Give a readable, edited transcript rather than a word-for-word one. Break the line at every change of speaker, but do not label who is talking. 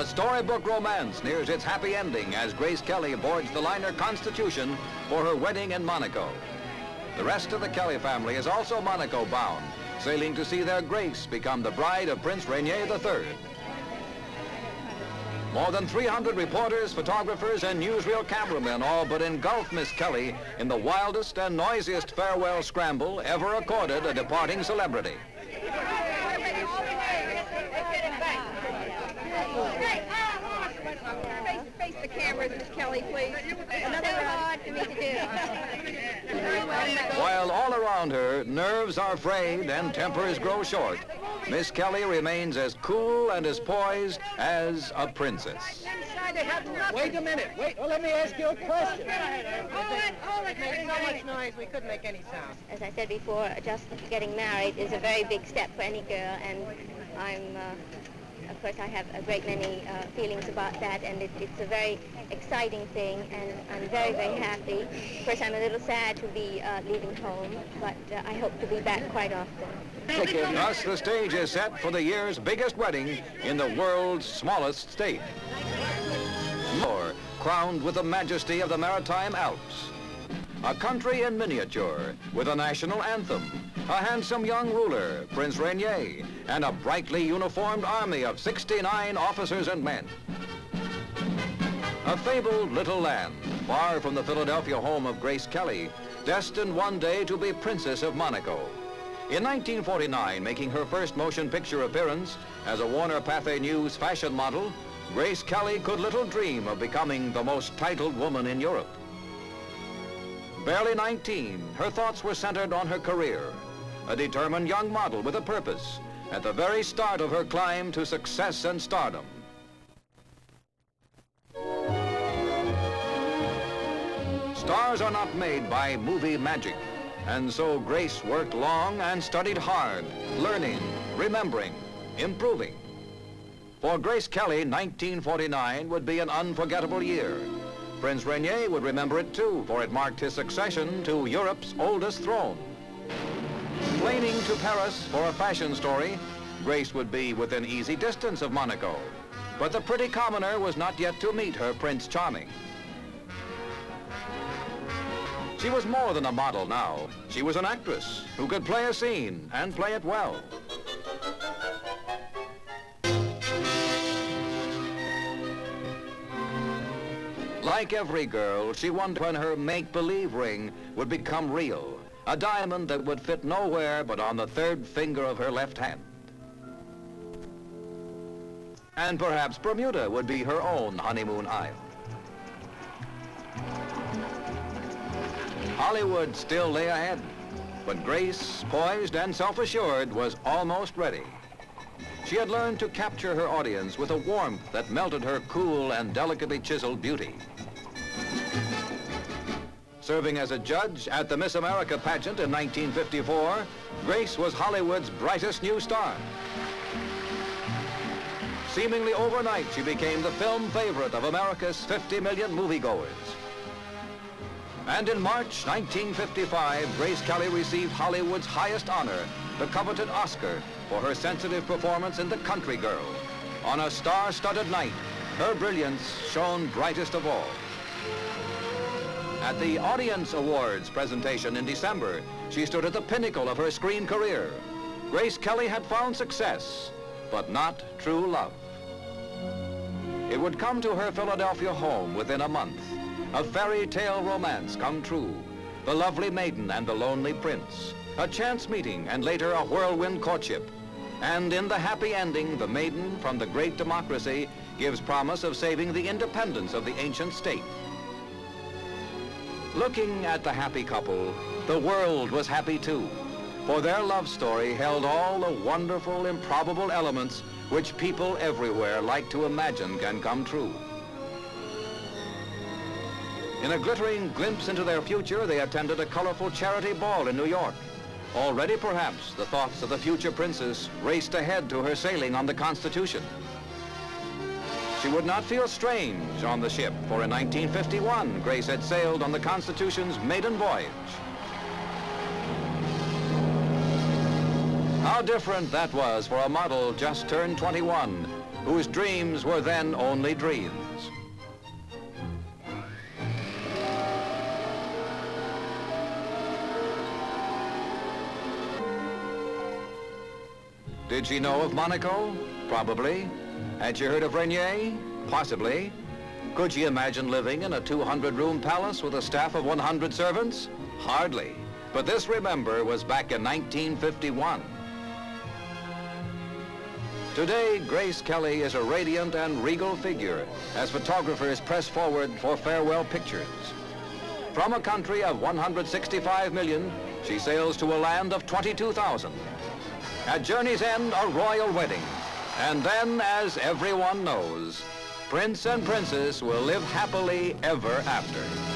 A storybook romance nears its happy ending as Grace Kelly boards the liner Constitution for her wedding in Monaco. The rest of the Kelly family is also Monaco bound, sailing to see their Grace become the bride of Prince Ranier III. More than 300 reporters, photographers, and newsreel cameramen all but engulf Miss Kelly in the wildest and noisiest farewell scramble ever accorded a departing celebrity.
Face the cameras, Miss Kelly, please. Another hard for me to do.
While all around her, nerves are frayed and tempers grow short, Miss Kelly remains as cool and as poised as a princess.
Wait a minute. Wait. Well, let me ask you a question.
It
Makes so much noise, we couldn't make any sound.
As I said before, just getting married is a very big step for any girl, and of course, I have a great many feelings about that, and it's a very exciting thing, and I'm very, very happy. Of course, I'm a little sad to be leaving home, but I hope to be back quite often.
Thus, the stage is set for the year's biggest wedding in the world's smallest state. More, crowned with the majesty of the maritime Alps. A country in miniature with a national anthem, a handsome young ruler, Prince Ranier, and a brightly uniformed army of 69 officers and men. A fabled little land, far from the Philadelphia home of Grace Kelly, destined one day to be Princess of Monaco. In 1949, making her first motion picture appearance as a Warner Pathe News fashion model, Grace Kelly could little dream of becoming the most titled woman in Europe. Barely 19, her thoughts were centered on her career, a determined young model with a purpose at the very start of her climb to success and stardom. Stars are not made by movie magic, and so Grace worked long and studied hard, learning, remembering, improving. For Grace Kelly, 1949 would be an unforgettable year. Prince Ranier would remember it too, for it marked his succession to Europe's oldest throne. Planing to Paris for a fashion story, Grace would be within easy distance of Monaco. But the pretty commoner was not yet to meet her Prince Charming. She was more than a model now. She was an actress who could play a scene and play it well. Like every girl, she wondered when her make-believe ring would become real, a diamond that would fit nowhere but on the third finger of her left hand. And perhaps Bermuda would be her own honeymoon isle. Hollywood still lay ahead, but Grace, poised and self-assured, was almost ready. She had learned to capture her audience with a warmth that melted her cool and delicately chiseled beauty. Serving as a judge at the Miss America pageant in 1954, Grace was Hollywood's brightest new star. Seemingly overnight, she became the film favorite of America's 50 million moviegoers. And in March 1955, Grace Kelly received Hollywood's highest honor, the coveted Oscar, for her sensitive performance in The Country Girl. On a star-studded night, her brilliance shone brightest of all. At the Audience Awards presentation in December, she stood at the pinnacle of her screen career. Grace Kelly had found success, but not true love. It would come to her Philadelphia home within a month. A fairy tale romance come true. The lovely maiden and the lonely prince. A chance meeting and later a whirlwind courtship. And in the happy ending, the maiden from the great democracy gives promise of saving the independence of the ancient state. Looking at the happy couple, the world was happy too, for their love story held all the wonderful, improbable elements which people everywhere like to imagine can come true. In a glittering glimpse into their future, they attended a colorful charity ball in New York. Already, perhaps, the thoughts of the future princess raced ahead to her sailing on the Constitution. She would not feel strange on the ship, for in 1951, Grace had sailed on the Constitution's maiden voyage. How different that was for a model just turned 21, whose dreams were then only dreams. Did she know of Monaco? Probably. Had she heard of Ranier? Possibly. Could she imagine living in a 200-room palace with a staff of 100 servants? Hardly. But this, remember, was back in 1951. Today, Grace Kelly is a radiant and regal figure as photographers press forward for farewell pictures. From a country of 165 million, she sails to a land of 22,000. At journey's end, a royal wedding. And then, as everyone knows, Prince and Princess will live happily ever after.